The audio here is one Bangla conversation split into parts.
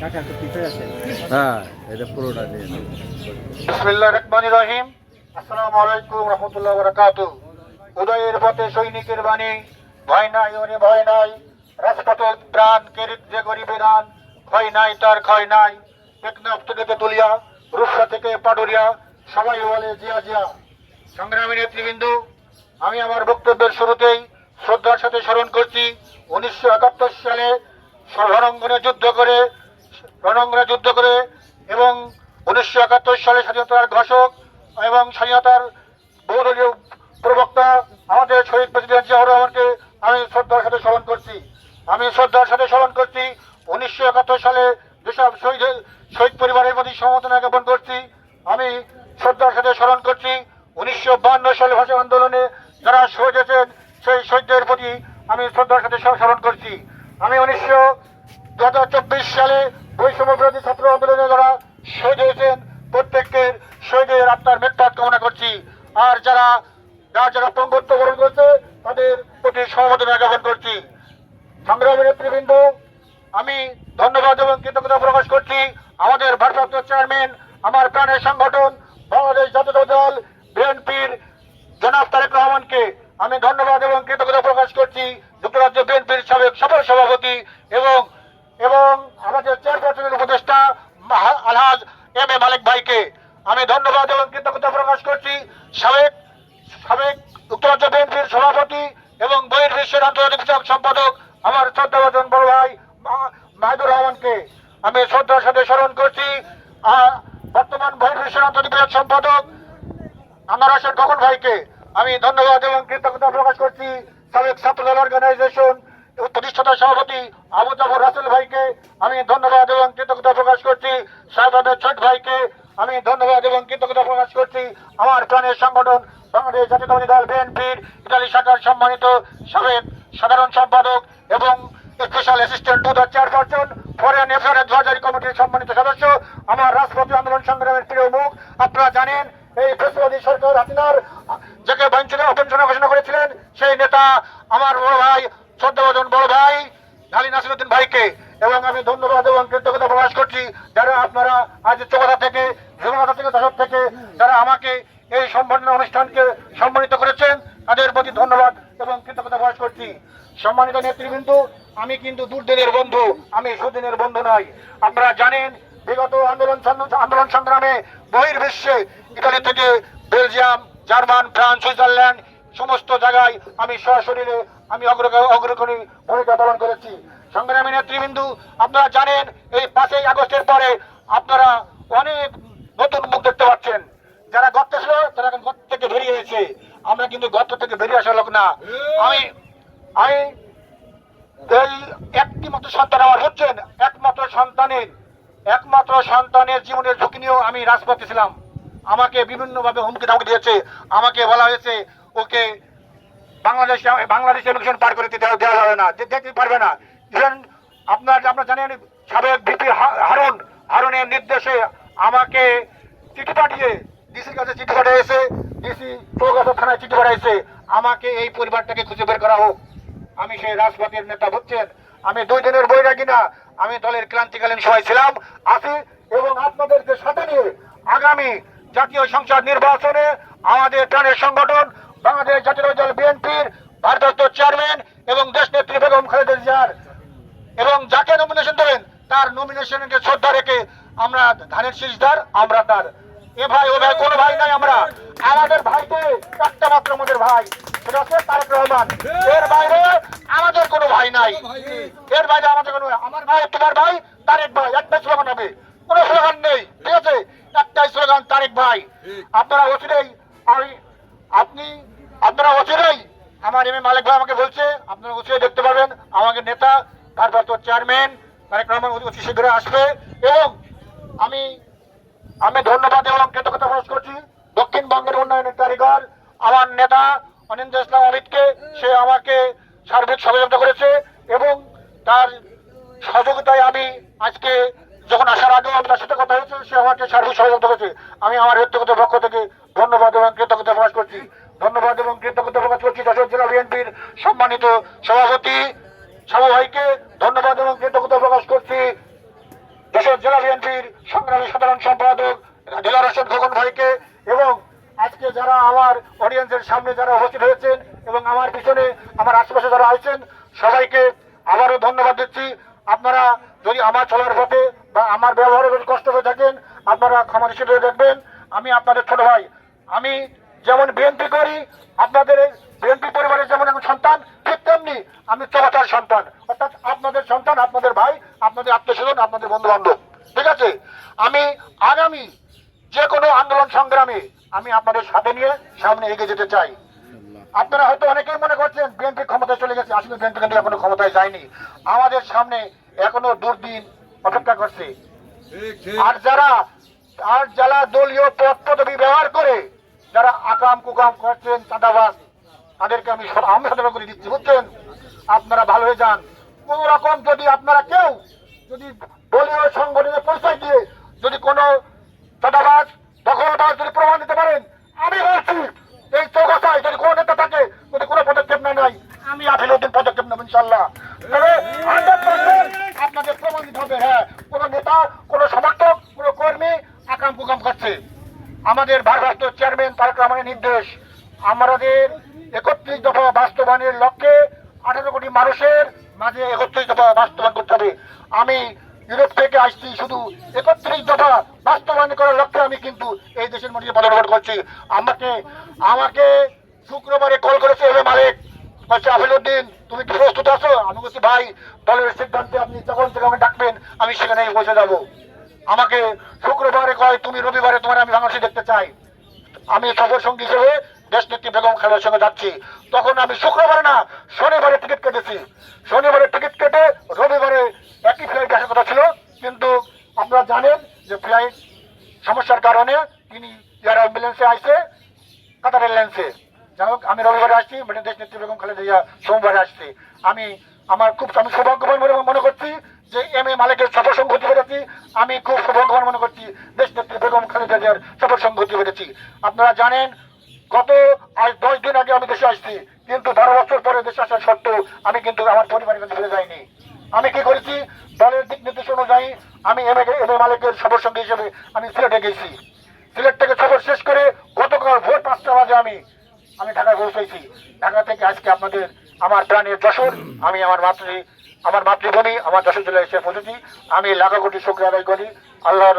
হ্যাঁ, এটা পুরোটা দিয়ে নাও। বিসমিল্লাহির রহমানির রহিম। আসসালামু আলাইকুম ওয়া রাহমাতুল্লাহি ওয়া বারাকাতুহু। উদয়ের পথে সৈনিকের বাণী, ভয় নাই ওরে ভয় নাই, রাজপথে প্রাণ কেরিত যে গরিবে দান, ভয় নাই তার ক্ষয় নাই, টেকনাফ থেকে তেতুলিয়া, রূপসা থেকে পাটুরিয়া, সবাই বলে জিয়া জিয়া। সংগ্রামী নেতৃবৃন্দ, আমি আমার বক্তব্যের শুরুতেই শ্রদ্ধার সাথে স্মরণ করছি 1971 সালে রণাঙ্গনে যুদ্ধ করে এবং 1971 সালে স্বাধীনতার ঘোষক এবং স্বাধীনতার বহুদলীয় প্রবক্তা আমাদের শহীদ প্রেসিডেন্ট জিয়াউর রহমানকে আমি শ্রদ্ধার সাথে স্মরণ করছি। 1971 সালে যেসব শহীদ পরিবারের প্রতি সমবেদনা জ্ঞাপন করছি। আমি শ্রদ্ধার সাথে স্মরণ করছি 1952 সালে ভাষা আন্দোলনে যারা শহীদ হয়েছেন সেই শহীদদের প্রতি আমি শ্রদ্ধার সাথে স্মরণ করছি। আমি 2024 সালে বৈষম্য বিরোধী ছাত্র আন্দোলনে যারা শহীদ হয়েছেন প্রত্যেকের শহীদের আত্মার মেঘপাত কামনা করছি। আর যারা পঙ্গুত্ব বরণ করেছে তাদের প্রতি সমবেদনা জ্ঞাপন করছি। সংগ্রামী নেতৃবৃন্দ, আমি ধন্যবাদ এবং কৃতজ্ঞতা প্রকাশ করছি আমাদের ভারপ্রাপ্ত চেয়ারম্যান, আমার প্রাণের সংগঠন বাংলাদেশ জাতীয় দল বিএনপির জনাব তারেক রহমানকে আমি ধন্যবাদ এবং কৃতজ্ঞতা প্রকাশ করছি। যুক্তরাজ্য বিএনপির সাবেক সফল সভাপতি এবং আমাদের চেয়ারপারসনের উপদেষ্টা আলহাজ এম এ মালিক ভাইকে আমি ধন্যবাদ এবং কৃতজ্ঞতা প্রকাশ করছি। সাবেক যুক্তরাজ্য বিএনপির সভাপতি এবং বহির্বিশ্বের আন্তর্জাতিক বিষয়ক সম্পাদক আমার শ্রদ্ধাভাজন বড় ভাই মাহিদুর রহমানকে আমি শ্রদ্ধার সাথে স্মরণ করছি। বর্তমান বহির্বিশ্বের আন্তর্জাতিক বিষয়ক সম্পাদক আনারসের গগন ভাইকে আমি ধন্যবাদ এবং কৃতজ্ঞতা প্রকাশ করছি। সাবেক ছাত্রদল অর্গানাইজেশন প্রতিষ্ঠাতা সভাপতি আবু জাফর রাসেল ভাইকে আমি ধন্যবাদ এবং কৃতজ্ঞতা প্রকাশ করছি। শাহজাদ ছোট ভাইকে আমি ধন্যবাদ এবং কৃতজ্ঞতা প্রকাশ করছি। আমার প্রাণের সংগঠন বাংলাদেশ জাতীয়তাবাদী দল বিএনপির ইতালি শাখার সম্মানিত সাবেক সাধারণ সম্পাদক এবং special assistant to the chairperson foreign affair advisory কমিটির সম্মানিত সদস্য, আমার রাজপথী আন্দোলন সংগ্রামের প্রিয় মুখ। আপনারা জানেন এই ফ্যাসিবাদী সরকার হাসিনার যাকে বঞ্চনা ঘোষণা করেছিলেন সেই নেতা আমার বড় ভাই শ্রদ্ধাভাজন বড় ভাই আলী নাসিরউদ্দিন ভাইকে এবং আমি ধন্যবাদ এবং কৃতজ্ঞতা প্রকাশ করছি যারা আপনারা আজ চৌগাছা থেকে যমুনাথা থেকে দশক থেকে যারা আমাকে এই সম্মাননা অনুষ্ঠানকে সম্মানিত করেছেন তাদের প্রতি ধন্যবাদ এবং কৃতজ্ঞতা প্রকাশ করছি। সম্মানিত নেতৃবৃন্দ, আমি কিন্তু দুর্দিনের বন্ধু, আমি সুদিনের বন্ধু নয়। আপনারা জানেন বিগত আন্দোলন সংগ্রামে বহির্বিশ্বে ইতালি থেকে বেলজিয়াম, জার্মান, ফ্রান্স, সুইজারল্যান্ড সমস্ত জায়গায় আমি সশরীরে আমি অগ্রগণী ভূমিকা পালন করেছি। সংগ্রামী নেতৃবৃন্দ, আপনারা জানেন এই 5ই আগস্টের পরে আপনারা অনেক নতুন মুখ দেখতে পাচ্ছেন। যারা গর্তে ছিল তারা এখন গর্ত থেকে বেরিয়ে এসেছে। আমরা কিন্তু গর্ত থেকে বেরিয়ে আসা লোক না। আমি এই একটি মাত্র সন্তান আমার হচ্ছেন, একমাত্র সন্তানের জীবনের ঝুঁকি নিয়েও আমি রাজপথে ছিলাম। আমাকে বিভিন্নভাবে হুমকি ধামকি দিয়েছে। আমাকে বলা হয়েছে ওকে বাংলাদেশে ইমিগ্রেশন পার করে দেওয়া যাবে না, যেতে পারবে না। ইভেন আপনারা জানেন সাবেক ভিপি হারুনের নির্দেশে আমাকে চিঠি পাঠিয়ে ডিসির কাছে চিঠি পাঠিয়েছে, ডিসি চৌগাছা থানায় চিঠি পাঠিয়েছে আমাকে এই পরিবারটাকে খুঁজে বের করা হোক। আমি সেই রাজপথের নেতা বুঝছেন, আমি 2 দিনের বৈরাগী না, আমি দলের ক্রান্তিকালীন সভায় ছিলাম আছি এবং আপনাদেরকে সাথে নিয়ে আগামী জাতীয় সংসদ নির্বাচনে আমাদের প্রাণের সংগঠন বাংলাদেশ জাতীয় দল বিএনপির ভারপ্রাপ্ত চেয়ারম্যান এবং দেশনেত্রী বেগম খালেদা জিয়ার এবং যাকে নমিনেশন দেবেন তার নমিনেশনকে শ্রদ্ধা রেখে আমরা ধানের শীষদার, আমরা তার এ ভাই ও ভাই কোনো ভাই নাই। আমরা আমাদের ভাইকে একটা মাত্র আমাদের ভাই, সেটা হচ্ছে তারেক রহমান। এর বাইরে আমাদের কোনো ভাই নাই, এর বাইরে আমাদের কোনো আমার ভাই তোমার ভাই তারেক ভাই, একটাই স্লোগান হবে, কোনো স্লোগান নেই, ঠিক আছে? একটাই স্লোগান তারেক ভাই। আপনারা অচিরেই আমার এম এ মালিক ভাই আমাকে বলছে আপনারা অচিরেই দেখতে পাবেন আমাদের নেতা ভারপ্রাপ্ত চেয়ারম্যান তারেক রহমান অতি শীঘ্রই আসবে। এবং আমি ধন্যবাদ এবং কৃতজ্ঞতা প্রকাশ করছি দক্ষিণবঙ্গের উন্নয়নের কারিগর আমার নেতা অনিন্দ্র ইসলাম অমিতকে। সে আমাকে সার্বিক সহযোগিতা করেছে এবং তার সহযোগিতায় আমি আজকে যখন আসার আগেও তার সাথে কথা হয়েছে, সে আমাকে সার্বিক সহযোগিতা করেছে। আমি আমার ব্যক্তিগত পক্ষ থেকে ধন্যবাদ এবং কৃতজ্ঞতা প্রকাশ করছি। ধন্যবাদ এবং কৃতজ্ঞতা প্রকাশ করছি যশোর জেলা বিএনপির সম্মানিত সভাপতি সাবু ভাইকে। ধন্যবাদ এবং কৃতজ্ঞতা প্রকাশ করছি জেলা বিএনপির সংগ্রামী সাধারণ সম্পাদক জেলা রশিদ খোকন ভাইকে এবং আজকে যারা আমার অডিয়েন্সের সামনে যারা উপস্থিত হয়েছেন এবং আমার পিছনে আমার আশেপাশে যারা আছেন সবাইকে আবারও ধন্যবাদ দিচ্ছি। আপনারা যদি আমার চলার পথে বা আমার ব্যবহারে যদি কষ্ট হয়ে থাকেন আপনারা ক্ষমা দৃষ্টিতে দেখবেন। আমি আপনাদের ছোট ভাই, আমি যেমন বিএনপি করি আপনাদের বিএনপি পরিবারের যেমন এখন সন্তান, ঠিক তেমনি আমি চৌগাছার সন্তান, অর্থাৎ আপনাদের সন্তান, আপনাদের ভাই, আপনাদের আত্মীয়স্বজন, আপনাদের বন্ধু বান্ধব। ঠিক আছে, আমি আগামী যে কোনো আন্দোলন সংগ্রামে আমি আপনাদের সাথে নিয়ে সামনে এগিয়ে যেতে চাই। আপনারা হয়তো অনেকেই মনে করছেন বিএনপি ক্ষমতায় চলে গেছে, আসলে বিএনপি কিন্তু এখনো ক্ষমতায় যায়নি। আমাদের সামনে এখনো দুর্দিন অপেক্ষা করছে। আর যারা দলীয় পদ পদবি ব্যবহার করে যারা আকাম কুকাম করছেন, চাঁদাবাজ, তাদেরকে আমি সতর্ক করে দিচ্ছি, বুঝছেন? আপনারা ভালো হয়ে যান। কোন রকম যদি আপনারা কেউ যদি দলীয় সংগঠনের পরিচয় দিয়ে যদি কোনো চাঁদাবাজ দখলদার যদি প্রমাণ দিতে পারেন, আমি বলছি এই চৌগাছায় যদি কোনো নেতা থাকে যদি কোনো পদক্ষেপ না নেয় আমি আফিলউদ্দিন পদক্ষেপ নেব ইনশাল্লাহ। তবে 100% আপনাদের প্রমাণ দিতে হবে, হ্যাঁ কোনো নেতা, কোনো সমর্থক, কোনো কর্মী আকাম কুকাম করছে। আমাদের ভারপ্রাপ্ত চেয়ারম্যান তারেক রহমানের নির্দেশ, আমাদের 31 দফা বাস্তবায়নের লক্ষ্যে 18 কোটি মানুষের মাঝে 31 দফা বাস্তবায়ন করতে হবে। আমি ইউরোপ থেকে আসছি শুধু 31 দফা বাস্তবায়ন করার লক্ষ্যে আমি কিন্তু এই দেশের মধ্যে পদার্পণ করছি। আমাকে শুক্রবারে কল করেছে এম এ মালিক, বলছে আফিলউদ্দিন তুমি কি প্রস্তুত আছো? আমি বলছি ভাই দলের সিদ্ধান্তে আপনি যখন আমাকে ডাকবেন আমি সেখানে পৌঁছে যাবো। আমাকে শুক্রবারে কয় তুমি রবিবারে তোমার আমি বাংলাদেশে দেখতে চাই। আমি সফর সঙ্গী হিসেবে দেশনেত্রী বেগম খালেদার সঙ্গে যাচ্ছি। তখন আমি শুক্রবারে না শনিবারে টিকিট কেটেছি। শনিবারে টিকিট কেটে রবিবারে একই ফ্লাইট আসার কথা ছিল, কিন্তু আপনারা জানেন যে ফ্লাইট সমস্যার কারণে তিনি এয়ার অ্যাম্বুলেন্সে আসছে, কাতার এয়ারলাইন্সে। যাই হোক আমি রবিবারে আসছি, দেশনেত্রী বেগম খালেদা সোমবারে আসছি। আমি সৌভাগ্যবান বলে মনে করছি যে এম এ মালিকের সফর সঙ্গ হতে পেরেছি। আমি খুব সৌভাগ্যবান মনে করছি দেশনেত্রী বেগম খালেদা জিয়ার সফর সঙ্গ হতে পেরেছি। আপনারা জানেন গত আজ 10 দিন আগে আমি দেশে আসছি, কিন্তু 12 বছর পরে দেশে আসার সত্ত্বেও আমি কিন্তু আমার পরিবারের কাছে ফিরে যাইনি। আমি কি করেছি, দলের দিক নির্দেশ অনুযায়ী আমি এম এ মালিকের সফর সঙ্গী হিসেবে আমি সিলেটে গেছি। সিলেট থেকে সফর শেষ করে গতকাল ভোর 5টা বাজে আমি ঢাকায় পৌঁছেছি। ঢাকা থেকে আজকে আপনাদের আমার প্রাণের যশোর, আমি আমার মাতৃভূমি আমার যশোর জেলায় এসে পৌঁছেছি। আমি লাখো কোটি শুকরিয়া আদায় করি আল্লাহ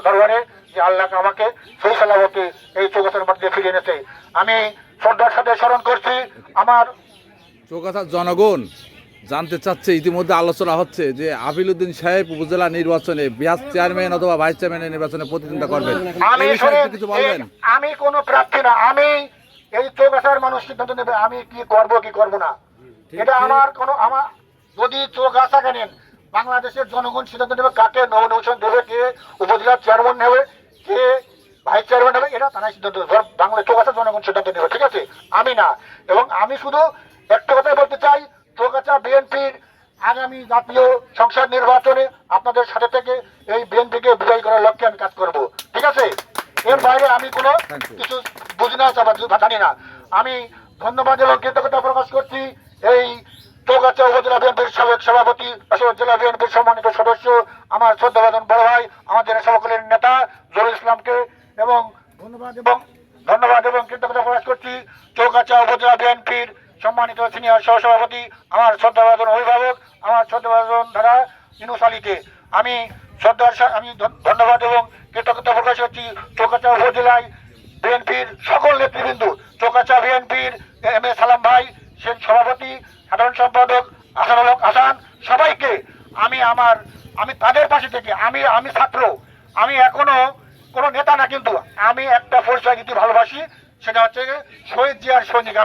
দরবারে যে আল্লাহকে আমাকে সেই সালামতে এই চৌগাছার মধ্যে ফিরিয়ে এনেছে। আমি শ্রদ্ধার সাথে স্মরণ করছি আমার চৌগাছার জনগণ জানতে চাচ্ছে, ইতিমধ্যে আলোচনা হচ্ছে যে আফিলউদ্দিন সাহেব উপজেলা নির্বাচনে ভাইস চেয়ারম্যান অথবা ভাইস চেয়ারম্যানের নির্বাচনে প্রতিদ্বন্দ্বিতা করবেন। কিছু বলবেন? আমি কোনো প্রার্থী না, আমি এই চৌগাছার মানুষ সিদ্ধান্ত নেবে আমি কি করবো কি করবো না। এটা আমার যদি চৌগাছা কেনেন বাংলাদেশের জনগণ সিদ্ধান্ত নেবে কাকে নমিনেশন দেবে, কে উপজেলার চেয়ারম্যান নেবে, কে ভাইস চেয়ারম্যান হবে, এটা তারাই সিদ্ধান্ত নেবে। বাংলা চৌগাছার জনগণ সিদ্ধান্ত নেবে, ঠিক আছে, আমি না। এবং আমি শুধু একটা কথাই বলতে চাই, চৌগাছা বিএনপির আগামী জাতীয় সংসদ নির্বাচনে আপনাদের সাথে থেকে এই বিএনপিকে বিজয়ী করার লক্ষ্যে আমি কাজ করব, ঠিক আছে। এর বাইরে আমি কোনো কিছু বুঝি না, জানি না। আমি ধন্যবাদ এবং কৃতজ্ঞতা প্রকাশ করছি এই চৌগাছা উপজেলা বিএনপির সাবেক সভাপতি, জেলা বিএনপির সম্মানিত সদস্য, আমার শ্রদ্ধাভাজন বড় ভাই, আমাদের সকলের নেতা জহুরুল ইসলামকে, এবং ধন্যবাদ এবং কৃতজ্ঞতা প্রকাশ করছি চৌগাছা উপজেলা বিএনপির সম্মানিত সিনিয়র সহসভাপতি, আমার শ্রদ্ধাভাজন অভিভাবক, আমার শ্রদ্ধাভাজন ধারা ইনুস আলীকে। আমি ধন্যবাদ এবং কৃতজ্ঞতা প্রকাশ করছি চৌগাছা উপজেলায় বিএনপির সকল নেতৃবৃন্দ, চৌগাছা বিএনপির এম এ সালাম ভাই, সেন সভাপতি, সাধারণ সম্পাদক আসানুল হক হাসান, সবাইকে আমি তাদের পাশে থেকে আমি ছাত্র, আমি এখনো কোনো নেতা না, কিন্তু আমি একটা পরিচয় দিতে ভালোবাসি, সেটা হচ্ছে শহীদ জিয়ার সৈনিক।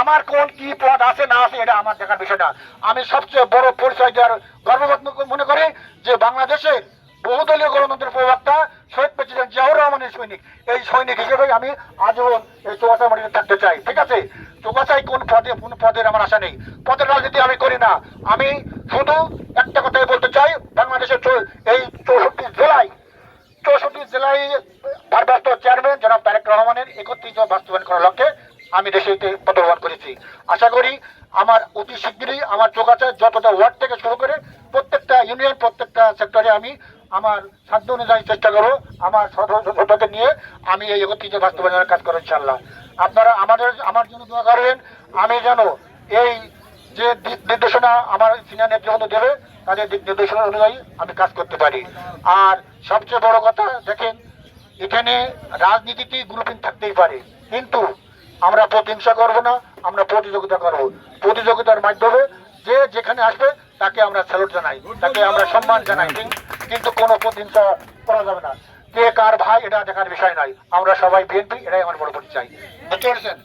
আমার কোন কি পদ আছে না আছে এটা আমার দেখার বিষয় না। আমি সবচেয়ে বড় পরিচয় দেওয়ার গর্ববোধ মনে করি যে বাংলাদেশের বহুদলীয় গণতন্ত্রের প্রবক্তা শহীদ প্রেসিডেন্ট জিয়াউর রহমানের সৈনিক, এই সৈনিক হিসেবে আমি আজীবন এই চৌগাছা মাটিতে থাকতে চাই, ঠিক আছে। চৌগাছায় কোন পদের আমার আশা নেই, পদের রাজনীতি আমি করি না। আমি শুধু একটা কথাই বলতে চাই, বাংলাদেশের এই 64 জেলায় ভারপ্রাপ্ত চেয়ারম্যান জনাব তারেক রহমানের 31 বাস্তবায়ন করার লক্ষ্যে আমি দেশে পদগ্রহণ করেছি। আশা করি আমার অতি শীঘ্রই আমার চৌগাছায় যতটা ওয়ার্ড থেকে শুরু করে প্রত্যেকটা প্রত্যেকটা ইউনিয়ন প্রত্যেকটা সেক্টরে আমি আমার সাধ্য অনুযায়ী চেষ্টা করবো আমার সদস্যকে নিয়ে আমি এই ঐতিহ্য বাস্তবায়নের কাজ করবো ইনশাল্লাহ। আপনারা আমার জন্য দোয়া করবেন, আমি যেন এই যে দিক নির্দেশনা আমার সিনিয়র নেতৃবৃন্দ দেবে তাদের দিক নির্দেশনা অনুযায়ী আমি কাজ করতে পারি। আর সবচেয়ে বড় কথা দেখেন, এখানে রাজনীতিতে গ্রুপিং থাকতেই পারে, কিন্তু আমরা প্রতিহিংসা করব না, আমরা প্রতিযোগিতা করব। প্রতিযোগিতার মাধ্যমে যে যেখানে আসবে তাকে আমরা স্যালুট জানাই, তাকে আমরা সম্মান জানাই, কিন্তু কোনো প্রতিহিংসা করা যাবে না। কে কার ভাই এটা দেখার বিষয় নয়, আমরা সবাই বিএনপি, এটাই আমার বড় পরিচয়। বুঝতে পেরেছেন?